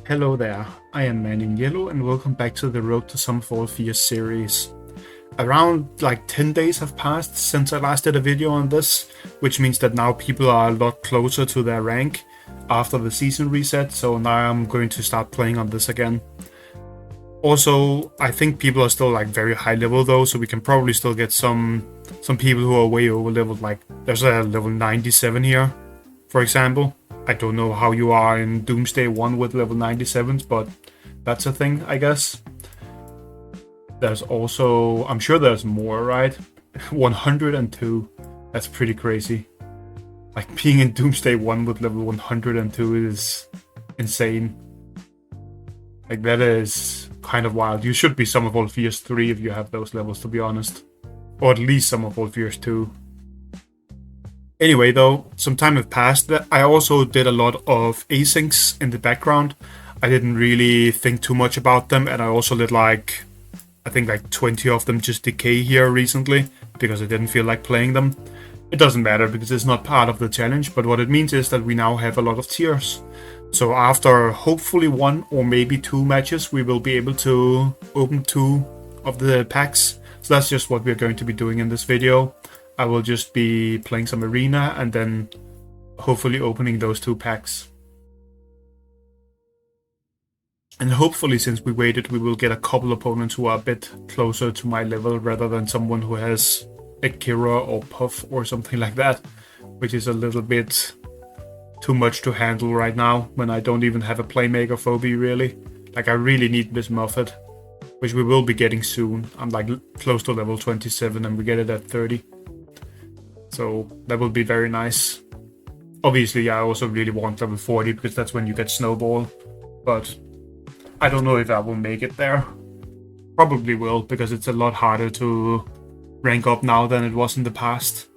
Hello there, I am Man in Yellow and welcome back to the Road to Some Fall Fear series. Around like 10 days have passed since I last did a video on this, which means that now people are a lot closer to their rank after the season reset, so now I'm going to start playing on this again. Also, I think people are still like very high level though, so we can probably still get some people who are way over leveled. Like there's a level 97 here, for example. I don't know how you are in Doomsday 1 with level 97s, but that's a thing, I guess. There's also, I'm sure there's more, right? 102. That's pretty crazy. Like being in Doomsday 1 with level 102 is insane. Like that is kind of wild. You should be Sum of All Fears 3 if you have those levels, to be honest. Or at least Sum of All Fears 2. Anyway, though, some time have passed. I also did a lot of asyncs in the background. I didn't really think too much about them, and I also let like, I think like 20 of them just decay here recently, because I didn't feel like playing them. It doesn't matter, because it's not part of the challenge, but what it means is that we now have a lot of tiers. So after hopefully 1 or maybe 2 matches, we will be able to open 2 of the packs. So that's just what we're going to be doing in this video. I will just be playing some arena and then hopefully opening those 2 packs. And hopefully, since we waited, we will get a couple opponents who are a bit closer to my level rather than someone who has a Kira or Puff or something like that, which is a little bit too much to handle right now when I don't even have a Playmaker phobia really. Like I really need Miss Muffet, which we will be getting soon. I'm like close to level 27 and we get it at 30. So that will be very nice. Obviously, I also really want level 40 because that's when you get Snowball. But I don't know if I will make it there. Probably will, because it's a lot harder to rank up now than it was in the past.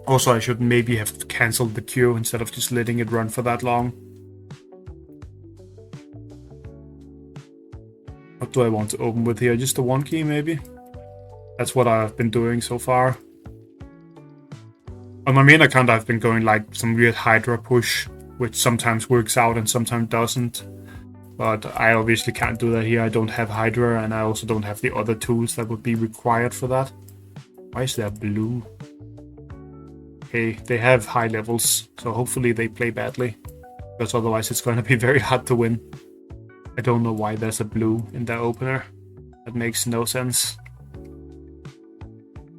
Also, I should maybe have cancelled the queue instead of just letting it run for that long. What do I want to open with here? Just the 1 key, maybe? That's what I've been doing so far. On my main account, I've been going like some weird Hydra push, which sometimes works out and sometimes doesn't. But I obviously can't do that here. I don't have Hydra, and I also don't have the other tools that would be required for that. Why is there blue? Okay, they have high levels, so hopefully they play badly. Because otherwise it's going to be very hard to win. I don't know why there's a blue in their opener. That makes no sense.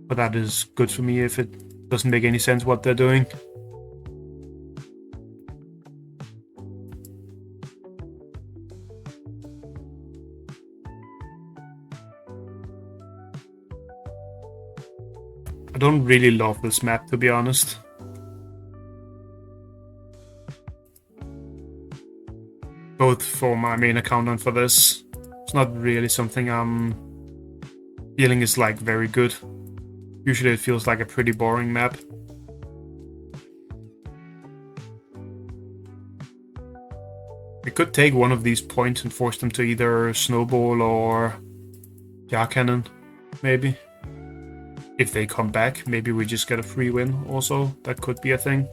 But that is good for me if it doesn't make any sense what they're doing. I don't really love this map, to be honest. Both for my main account and for this. It's not really something I'm feeling is like very good. Usually it feels like a pretty boring map. We could take one of these points and force them to either Snowball or Jar Cannon, maybe. If they come back, maybe we just get a free win also. That could be a thing.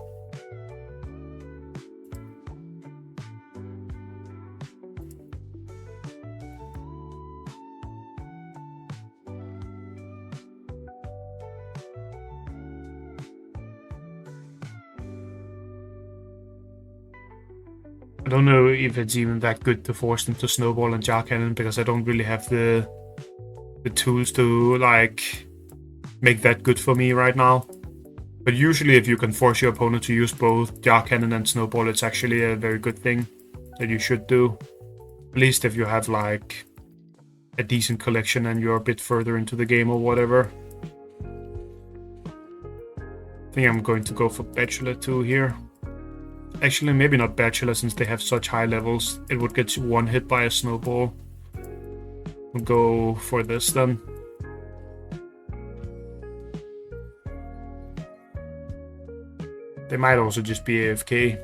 I don't know if it's even that good to force them to Snowball and Jar Cannon, because I don't really have the tools to like make that good for me right now. But usually if you can force your opponent to use both Jar Cannon and Snowball, it's actually a very good thing that you should do. At least if you have like a decent collection and you're a bit further into the game or whatever. I think I'm going to go for Bachelor 2 here. Actually, maybe not Bachelor, since they have such high levels. It would get one hit by a Snowball. We'll go for this then. They might also just be AFK.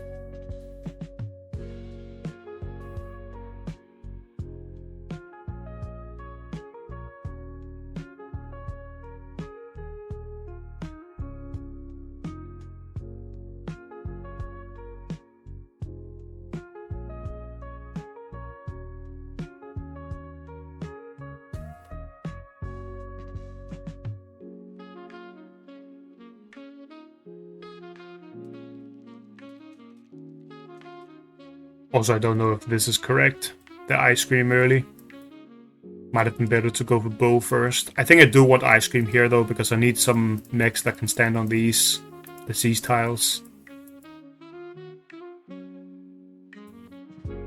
Also, I don't know if this is correct. The ice cream early. Might have been better to go for bow first. I think I do want ice cream here though, because I need some mechs that can stand on the siege tiles.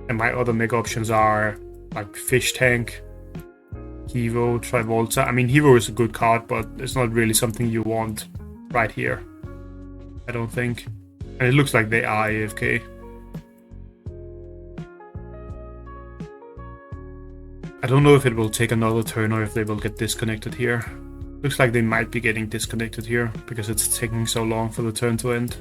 And my other mech options are like Fish Tank, Hevo, Trivolta. I mean, Hevo is a good card, but it's not really something you want right here, I don't think. And it looks like they are AFK. I don't know if it will take another turn or if they will get disconnected here. Looks like they might be getting disconnected here because it's taking so long for the turn to end.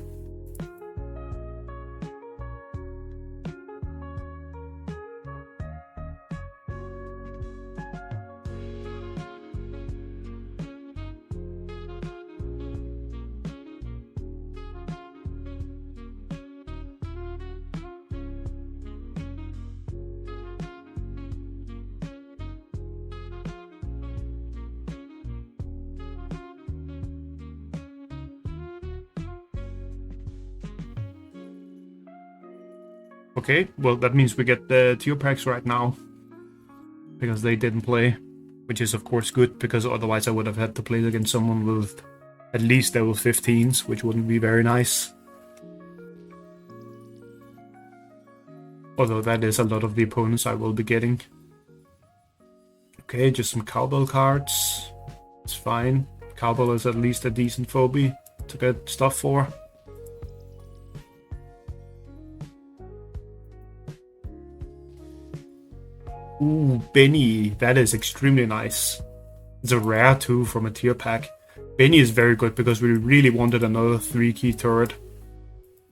Okay, well that means we get the tier packs right now. Because they didn't play. Which is of course good, because otherwise I would have had to play against someone with at least level 15s, which wouldn't be very nice. Although that is a lot of the opponents I will be getting. Okay, just some cowbell cards. It's fine. Cowbell is at least a decent phobia to get stuff for. Ooh, Benny. That is extremely nice. It's a rare too from a tier pack. Benny is very good because we really wanted another 3-key turret.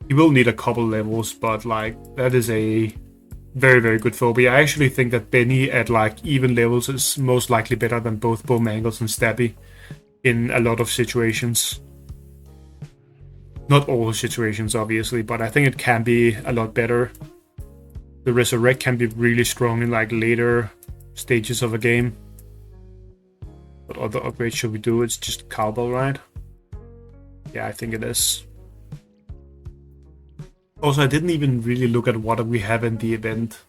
He will need a couple levels, but like that is a very, very good phobia. I actually think that Benny at like even levels is most likely better than both Bowmangles and Stabby in a lot of situations. Not all situations, obviously, but I think it can be a lot better. The Resurrect can be really strong in like later stages of a game. What other upgrades should we do? It's just Cowbell, right? Yeah, I think it is. Also, I didn't even really look at what we have in the event.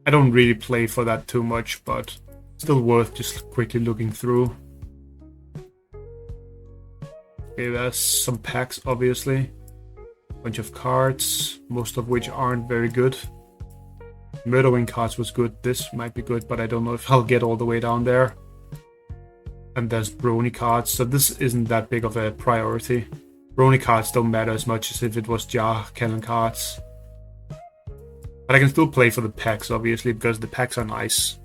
I don't really play for that too much, but still worth just quickly looking through. Okay, there's some packs, obviously. Bunch of cards, most of which aren't very good. Murderwing cards was good. This might be good, but I don't know if I'll get all the way down there. And there's Brony cards, so this isn't that big of a priority. Brony cards don't matter as much as if it was Jar Cannon cards. But I can still play for the packs, obviously, because the packs are nice.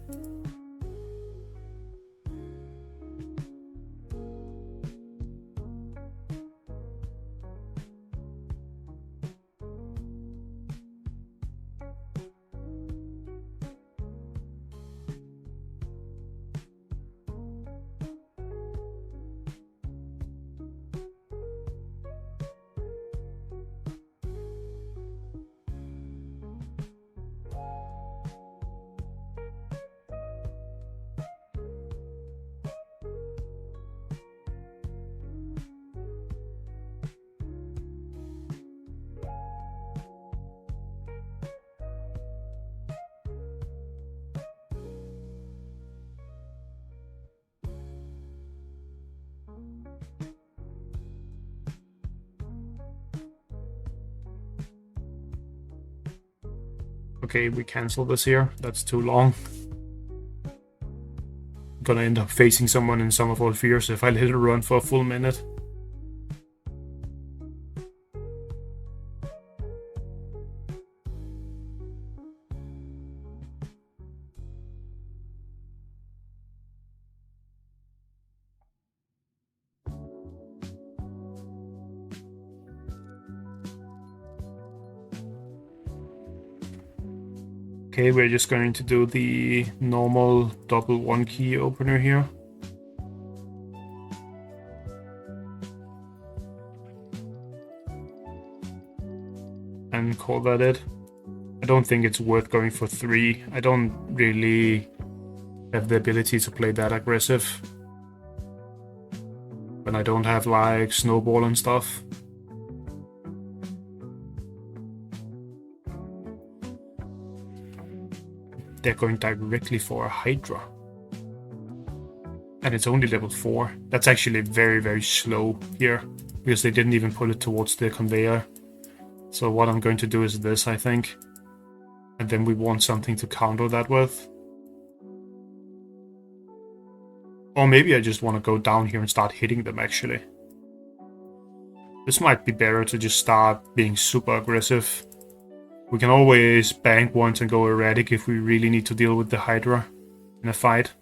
Okay, we cancel this here. That's too long. I'm gonna end up facing someone in Sum of All Fears if I let it run for a full minute. Okay, we're just going to do the normal double 1-key opener here. And call that it. I don't think it's worth going for 3. I don't really have the ability to play that aggressive when I don't have like Snowball and stuff. they're going directly for a Hydra. And it's only level 4. That's actually very, very slow here, because they didn't even put it towards the conveyor. So what I'm going to do is this, I think. And then we want something to counter that with. Or maybe I just want to go down here and start hitting them, actually. This might be better to just start being super aggressive. We can always bank once and go erratic if we really need to deal with the Hydra in a fight.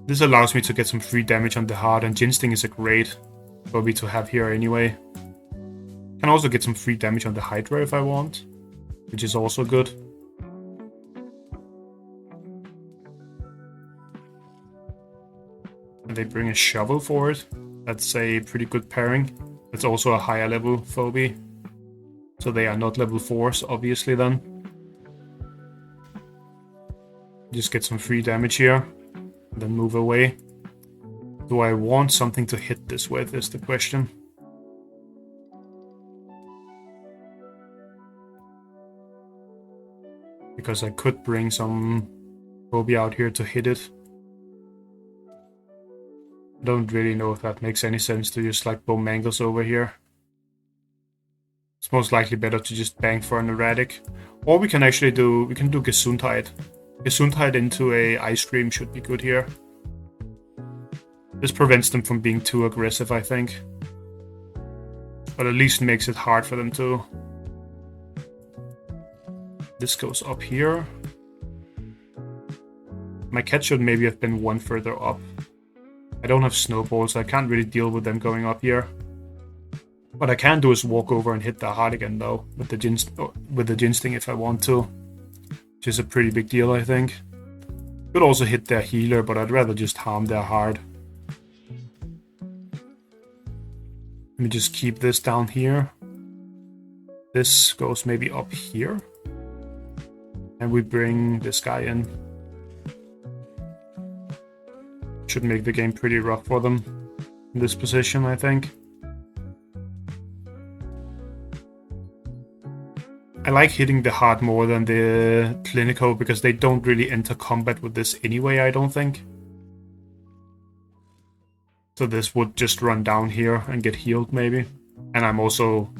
This allows me to get some free damage on the heart, and Ginsting is a great Bobby to have here anyway. Can also get some free damage on the Hydra if I want, which is also good. And they bring a shovel for it. That's a pretty good pairing. It's also a higher level phobie. So they are not level 4s, obviously then. Just get some free damage here. And then move away. Do I want something to hit this with, is the question. Because I could bring some phobia out here to hit it. I don't really know if that makes any sense to just like bow mangles over here. It's most likely better to just bank for an erratic. Or we can actually do Gesundheit. Gesundheit into a ice cream should be good here. This prevents them from being too aggressive, I think. But at least makes it hard for them to. This goes up here. My cat should maybe have been one further up. I don't have snowballs, so I can't really deal with them going up here. What I can do is walk over and hit the heart again, though, with the Ginsting if I want to. Which is a pretty big deal, I think. Could also hit their healer, but I'd rather just harm their heart. Let me just keep this down here. This goes maybe up here. And we bring this guy in. Should make the game pretty rough for them in this position, I think. I like hitting the heart more than the clinical because they don't really enter combat with this anyway, I don't think. So this would just run down here and get healed maybe. And I'm also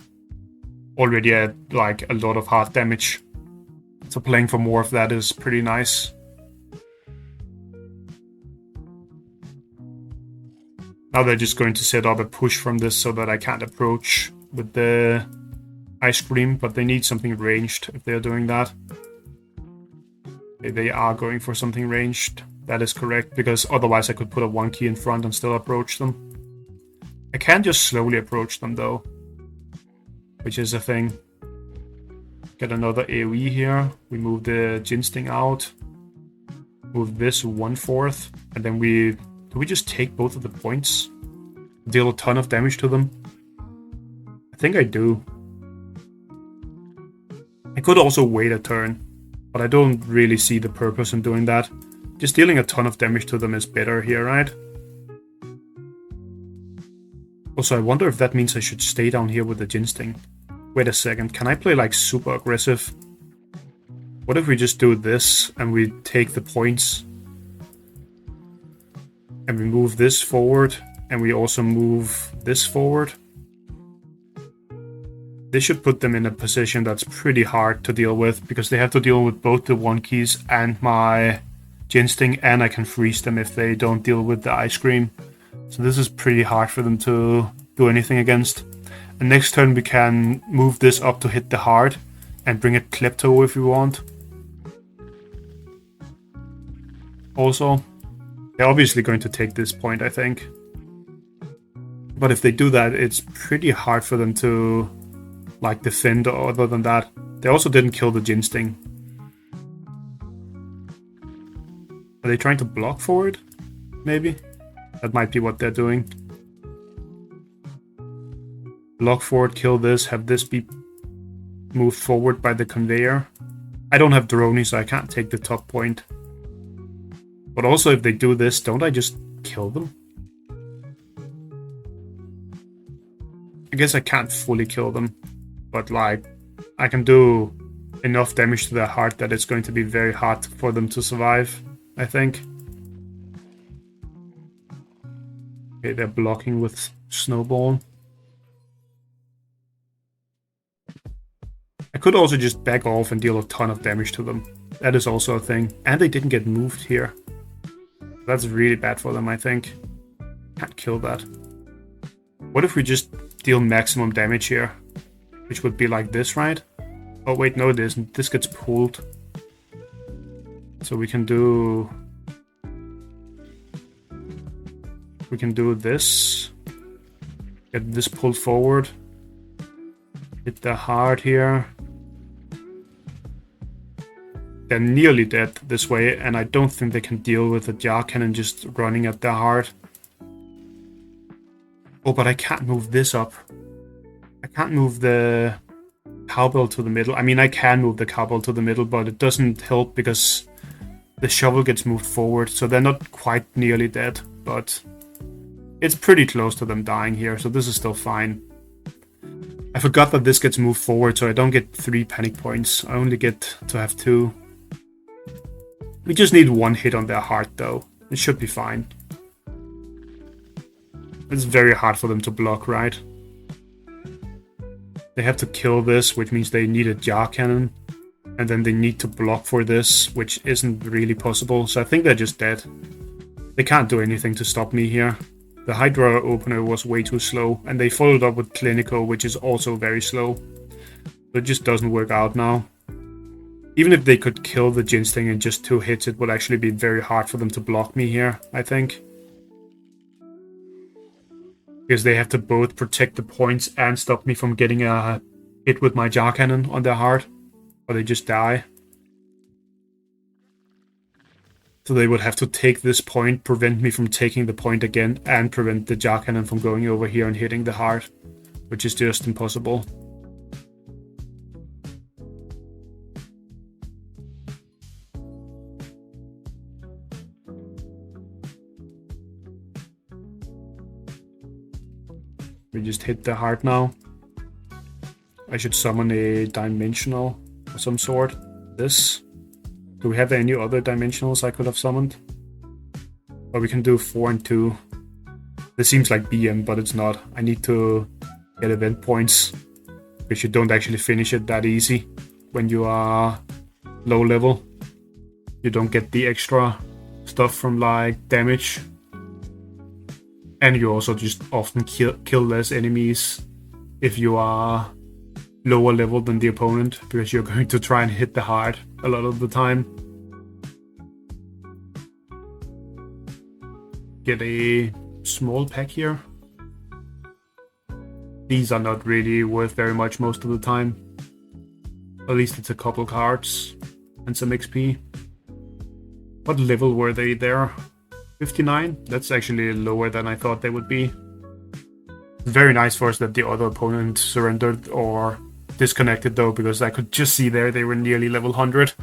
already at like a lot of heart damage. So playing for more of that is pretty nice. Now they're just going to set up a push from this so that I can't approach with the ice cream, but they need something ranged if they're doing that. They are going for something ranged. That is correct, because otherwise I could put a 1 key in front and still approach them. I can just slowly approach them though, which is a thing. Get another AoE here. We move the Ginsting out. Move this 1/4, and then do we just take both of the points? Deal a ton of damage to them? I think I do. I could also wait a turn, but I don't really see the purpose in doing that. Just dealing a ton of damage to them is better here, right? Also, I wonder if that means I should stay down here with the Ginsting. Wait a second, can I play like super aggressive? What if we just do this and we take the points? And we move this forward, and we also move this forward. This should put them in a position that's pretty hard to deal with, because they have to deal with both the 1 keys and my Ginsting, and I can freeze them if they don't deal with the ice cream. So this is pretty hard for them to do anything against. And next turn we can move this up to hit the heart, and bring a Klepto if we want. Also, they're obviously going to take this point, I think. But if they do that, it's pretty hard for them to like defend or other than that. They also didn't kill the Ginsting. Are they trying to block forward? Maybe? That might be what they're doing. Block forward, kill this, have this be moved forward by the conveyor. I don't have Droni, so I can't take the top point. But also, if they do this, don't I just kill them? I guess I can't fully kill them. But, like, I can do enough damage to their heart that it's going to be very hard for them to survive, I think. Okay, they're blocking with Snowball. I could also just back off and deal a ton of damage to them. That is also a thing. And they didn't get moved here. That's really bad for them, I think. Can't kill that. What if we just deal maximum damage here? Which would be like this, right? Oh wait, no it isn't. This gets pulled. So we can do... We can do this. Get this pulled forward. Hit the heart here. They're nearly dead this way, and I don't think they can deal with the jar cannon just running at their heart. Oh, but I can't move this up. I can't move the cowbell to the middle. I mean, I can move the cowbell to the middle, but it doesn't help because the shovel gets moved forward, so they're not quite nearly dead, but it's pretty close to them dying here, so this is still fine. I forgot that this gets moved forward, so I don't get 3 panic points. I only get to have 2. We just need 1 hit on their heart, though. It should be fine. It's very hard for them to block, right? They have to kill this, which means they need a jar cannon. And then they need to block for this, which isn't really possible. So I think they're just dead. They can't do anything to stop me here. The Hydra opener was way too slow. And they followed up with Clinical, which is also very slow. So it just doesn't work out now. Even if they could kill the Ginseng in just 2 hits, it would actually be very hard for them to block me here, I think. Because they have to both protect the points and stop me from getting a hit with my jar cannon on their heart. Or they just die. So they would have to take this point, prevent me from taking the point again, and prevent the jar cannon from going over here and hitting the heart. Which is just impossible. We just hit the heart now. I should summon a dimensional of some sort. This. Do we have any other dimensionals I could have summoned? Or we can do 4 and 2. This seems like BM, but it's not. I need to get event points. Because you don't actually finish it that easy when you are low level. You don't get the extra stuff from like damage. And you also just often kill less enemies if you are lower level than the opponent, because you're going to try and hit the heart a lot of the time. Get a small pack here. These are not really worth very much most of the time. At least it's a couple cards and some XP. What level were they there? 59? That's actually lower than I thought they would be. Very nice for us that the other opponent surrendered or disconnected though, because I could just see there they were nearly level 100.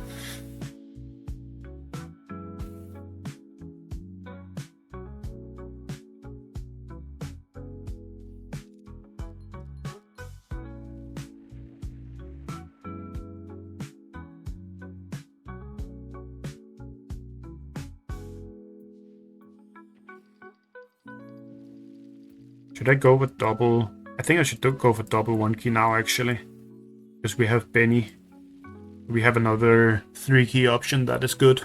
Should I go with double? I think I should go for double 1 key now, actually. Because we have Benny. We have another 3 key option that is good.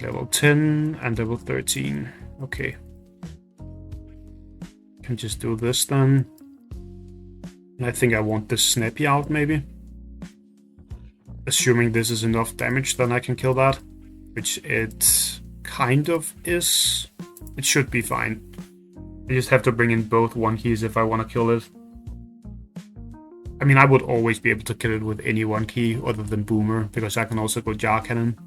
Level 10 and level 13. Okay. Can just do this then. I think I want this Snappy out maybe. Assuming this is enough damage, then I can kill that. Which it kind of is. It should be fine. I just have to bring in both 1 keys if I want to kill it. I mean, I would always be able to kill it with any 1 key other than Boomer, because I can also go Jar Cannon.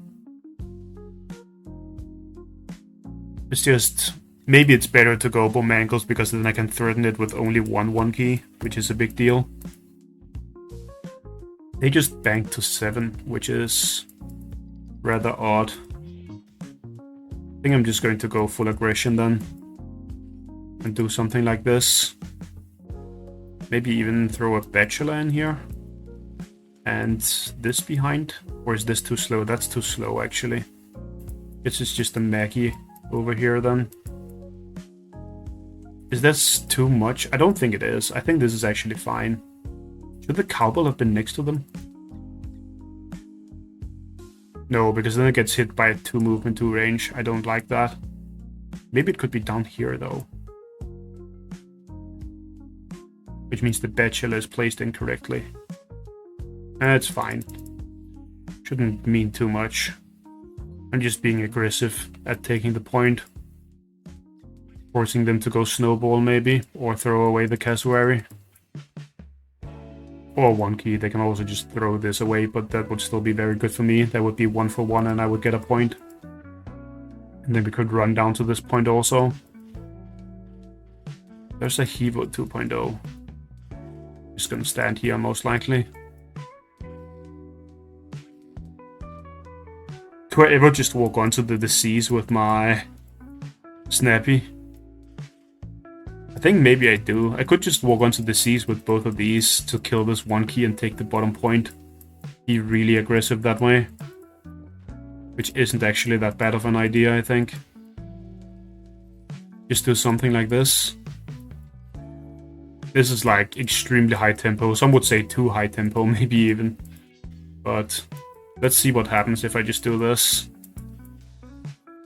It's just... Maybe it's better to go bomb angles, because then I can threaten it with only one key, which is a big deal. They just banked to 7, which is rather odd. I think I'm just going to go full aggression then. And do something like this. Maybe even throw a bachelor in here. And this behind. Or is this too slow? That's too slow, actually. This is just a Maggie over here then. Is this too much? I don't think it is. I think this is actually fine. Should the cowbell have been next to them? No, because then it gets hit by a 2 movement, 2 range. I don't like that. Maybe it could be down here though. Which means the bachelor is placed incorrectly. It's fine. Shouldn't mean too much. I'm just being aggressive at taking the point. Forcing them to go snowball maybe, or throw away the cassowary. Or 1 key, they can also just throw this away, but that would still be very good for me. That would be 1 for 1 and I would get a point. And then we could run down to this point also. There's a Hevo 2.0. Just gonna stand here most likely. Do I ever just walk onto the disease with my Snappy? I think maybe I do. I could just walk onto the seas with both of these to kill this 1 key and take the bottom point. Be really aggressive that way. Which isn't actually that bad of an idea, I think. Just do something like this. This is like extremely high tempo. Some would say too high tempo, maybe even. But let's see what happens if I just do this.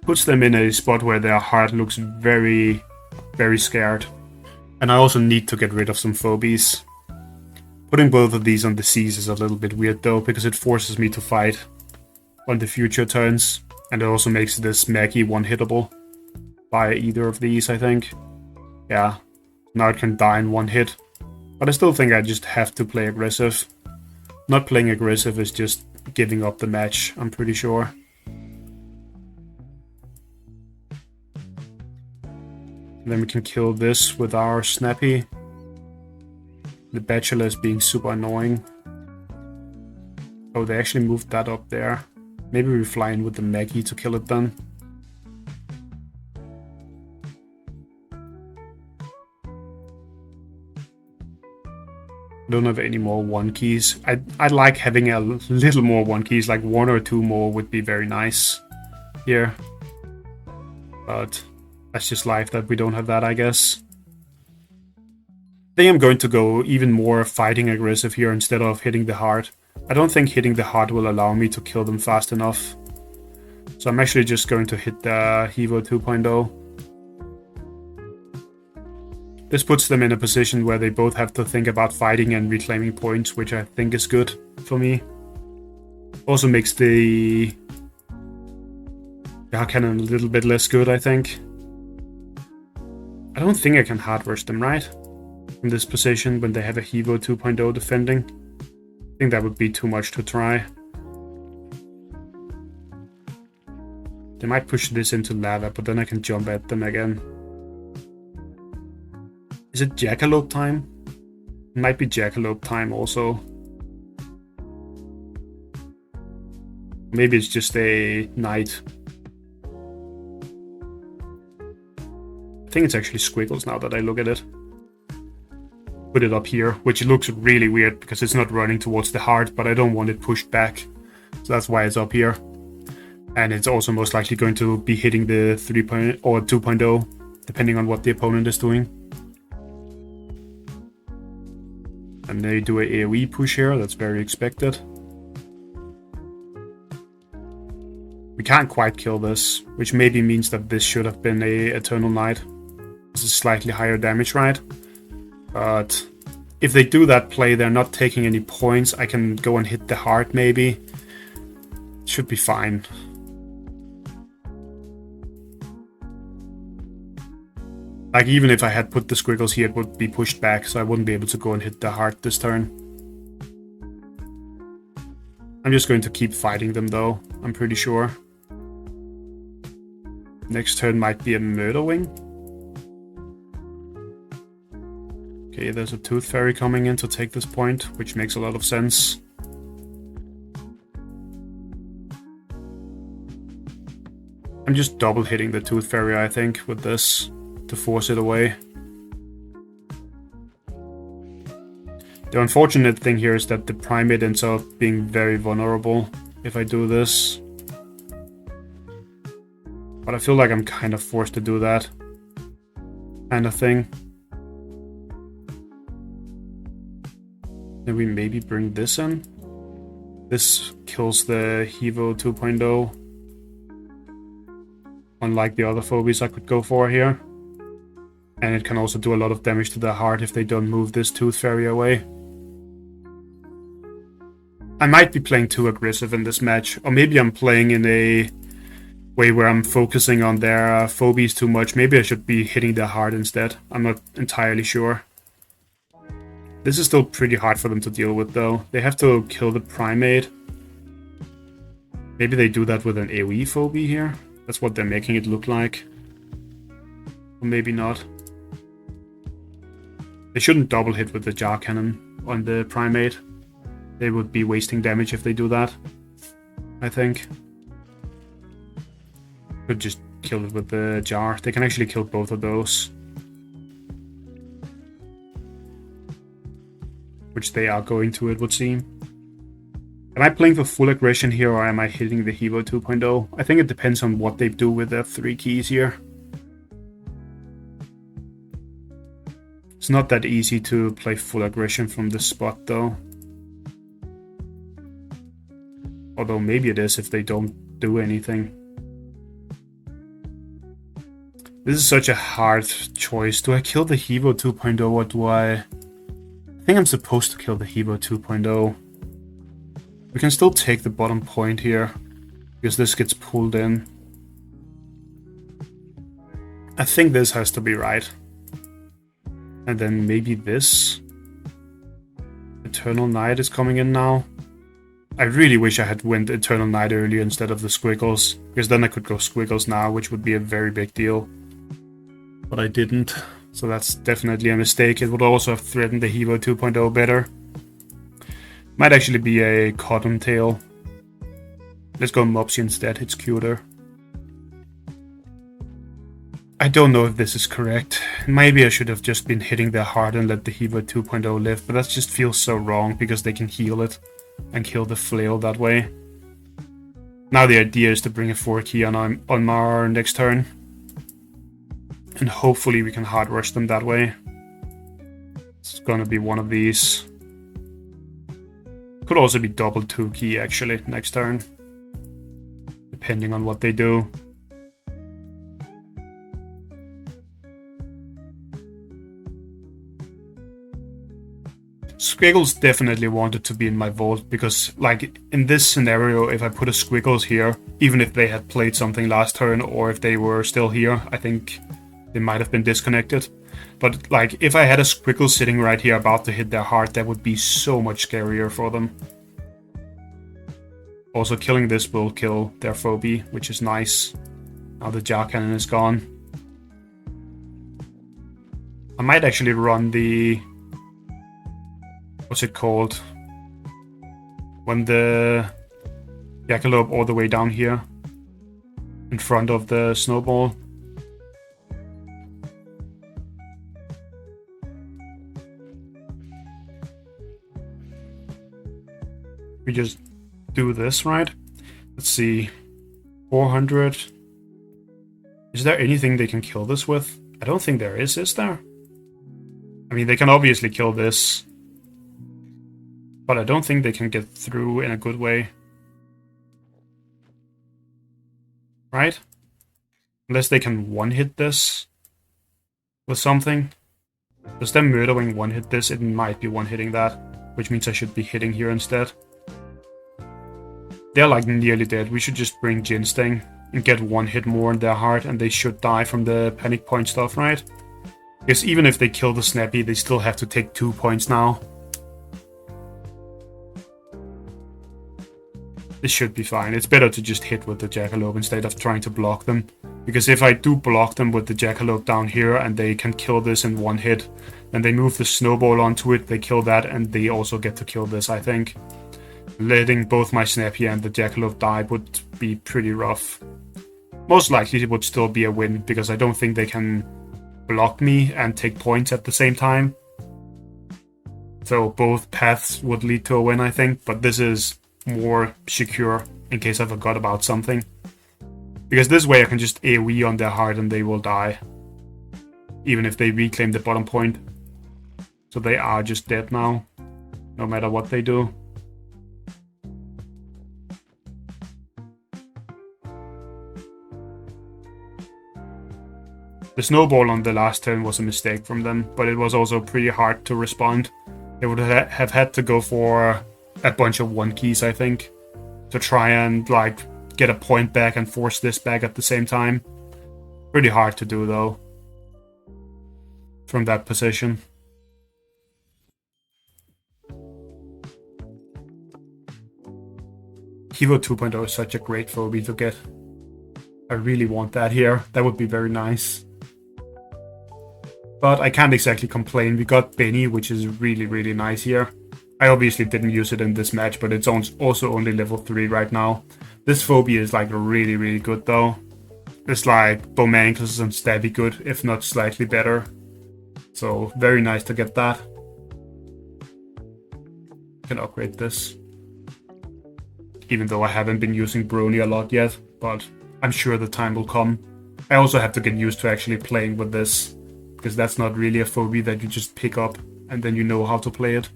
Puts them in a spot where their heart looks very, very scared. And I also need to get rid of some phobies. Putting both of these on the seas is a little bit weird though, because it forces me to fight on the future turns. And it also makes this Maggie one-hittable by either of these, I think. Yeah, now it can die in 1 hit. But I still think I just have to play aggressive. Not playing aggressive is just giving up the match, I'm pretty sure. And then we can kill this with our Snappy. The bachelor is being super annoying. Oh, they actually moved that up there. Maybe we fly in with the Maggie to kill it then. I don't have any more 1 keys. I'd like having a little more 1 keys, like 1 or 2 more would be very nice here. But that's just life that we don't have that, I guess. I think I'm going to go even more fighting aggressive here instead of hitting the heart. I don't think hitting the heart will allow me to kill them fast enough. So I'm actually just going to hit the Hevo 2.0. This puts them in a position where they both have to think about fighting and reclaiming points, which I think is good for me. Also makes the cannon a little bit less good, I think. I don't think I can hard rush them, right? In this position when they have a Hevo 2.0 defending. I think that would be too much to try. They might push this into lava, but then I can jump at them again. Is it Jackalope time? It might be Jackalope time also. Maybe it's just a knight. I think it's actually squiggles now that I look at it. Put it up here, which looks really weird because it's not running towards the heart, but I don't want it pushed back. So that's why it's up here. And it's also most likely going to be hitting the 3.0 or 2.0, depending on what the opponent is doing. And they do a AoE push here, that's very expected. We can't quite kill this, which maybe means that this should have been a Eternal Knight. This is slightly higher damage, right? But if they do that play, they're not taking any points. I can go and hit the heart, maybe. Should be fine. Like, even if I had put the squiggles here, it would be pushed back, so I wouldn't be able to go and hit the heart this turn. I'm just going to keep fighting them, though, I'm pretty sure. Next turn might be a Murder Wing. Okay, there's a Tooth Fairy coming in to take this point, which makes a lot of sense. I'm just double hitting the Tooth Fairy, I think, with this to force it away. The unfortunate thing here is that the Primate ends up being very vulnerable if I do this. But I feel like I'm kind of forced to do that kind of thing. Then we maybe bring this in. This kills the Hevo 2.0. Unlike the other phobies I could go for here. And it can also do a lot of damage to the heart if they don't move this Tooth Fairy away. I might be playing too aggressive in this match, or maybe I'm playing in a way where I'm focusing on their phobies too much. Maybe I should be hitting their heart instead. I'm not entirely sure. This is still pretty hard for them to deal with though. They have to kill the Primate. Maybe they do that with an AoE phobie here. That's what they're making it look like. Or maybe not. They shouldn't double hit with the Jar Cannon on the Primate. They would be wasting damage if they do that, I think. Could just kill it with the Jar. They can actually kill both of those. Which they are going to, it would seem. Am I playing for full aggression here, or am I hitting the Hevo 2.0? I think it depends on what they do with their 3 keys here. It's not that easy to play full aggression from this spot, though. Although maybe it is if they don't do anything. This is such a hard choice. Do I kill the Hevo 2.0 or do I think I'm supposed to kill the Hevo 2.0. We can still take the bottom point here, because this gets pulled in. I think this has to be right. And then maybe this. Eternal Night is coming in now. I really wish I had went Eternal Night earlier instead of the Squiggles, because then I could go Squiggles now, which would be a very big deal. But I didn't, so that's definitely a mistake. It would also have threatened the Hevo 2.0 better. Might actually be a Cottontail. Let's go Mopsy instead, it's cuter. I don't know if this is correct. Maybe I should have just been hitting their heart and let the Hevo 2.0 live, but that just feels so wrong because they can heal it and kill the flail that way. Now the idea is to bring a 4 key on our next turn. And hopefully we can hard rush them that way. It's gonna be one of these. Could also be double 2 key actually next turn. Depending on what they do. Squiggles definitely wanted to be in my vault because, like, in this scenario, if I put a Squiggles here, even if they had played something last turn or if they were still here, I think they might have been disconnected. But, like, if I had a Squiggles sitting right here about to hit their heart, that would be so much scarier for them. Also, killing this will kill their phobie, which is nice. Now the Jar Cannon is gone. I might actually run the... what's it called? When the Jackalope all the way down here in front of the snowball. We just do this, right? Let's see. 400. Is there anything they can kill this with? I don't think there is there? I mean, they can obviously kill this. But I don't think they can get through in a good way. Right? Unless they can one-hit this with something. Does them Murdering one-hit this? It might be one-hitting that. Which means I should be hitting here instead. They're like nearly dead. We should just bring Ginseng and get one hit more in their heart and they should die from the panic point stuff, right? Because even if they kill the Snappy, they still have to take 2 points now. This should be fine. It's better to just hit with the Jackalope instead of trying to block them. Because if I do block them with the Jackalope down here and they can kill this in one hit, then they move the Snowball onto it, they kill that, and they also get to kill this, I think. Letting both my Snappy and the Jackalope die would be pretty rough. Most likely it would still be a win, because I don't think they can block me and take points at the same time. So both paths would lead to a win, I think, but this is more secure in case I forgot about something. Because this way I can just AoE on their heart and they will die. Even if they reclaim the bottom point. So they are just dead now, no matter what they do. The Snowball on the last turn was a mistake from them, but it was also pretty hard to respond. They would have had to go for a bunch of 1-keys, I think, to try and like get a point back and force this back at the same time. Pretty hard to do though, from that position. Hero 2.0 is such a great phobia to get. I really want that here. That would be very nice. But I can't exactly complain. We got Benny, which is really, really nice here. I obviously didn't use it in this match, but it's also only level 3 right now. This phobia is like really, really good though. It's like Bowmancles and Stabby good, if not slightly better. So very nice to get that. Can upgrade this. Even though I haven't been using Brony a lot yet, but I'm sure the time will come. I also have to get used to actually playing with this, because that's not really a phobia that you just pick up and then you know how to play it.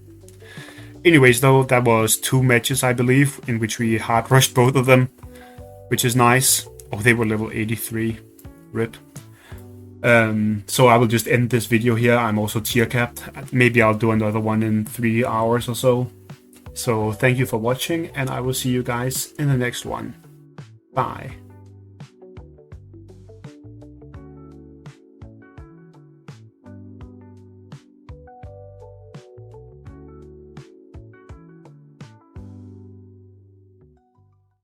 Anyways though, that was 2 matches I believe, in which we hard rushed both of them, which is nice. Oh, they were level 83. RIP. So I will just end this video here. I'm also tier capped. Maybe I'll do another one in 3 hours or so. So thank you for watching, and I will see you guys in the next one. Bye.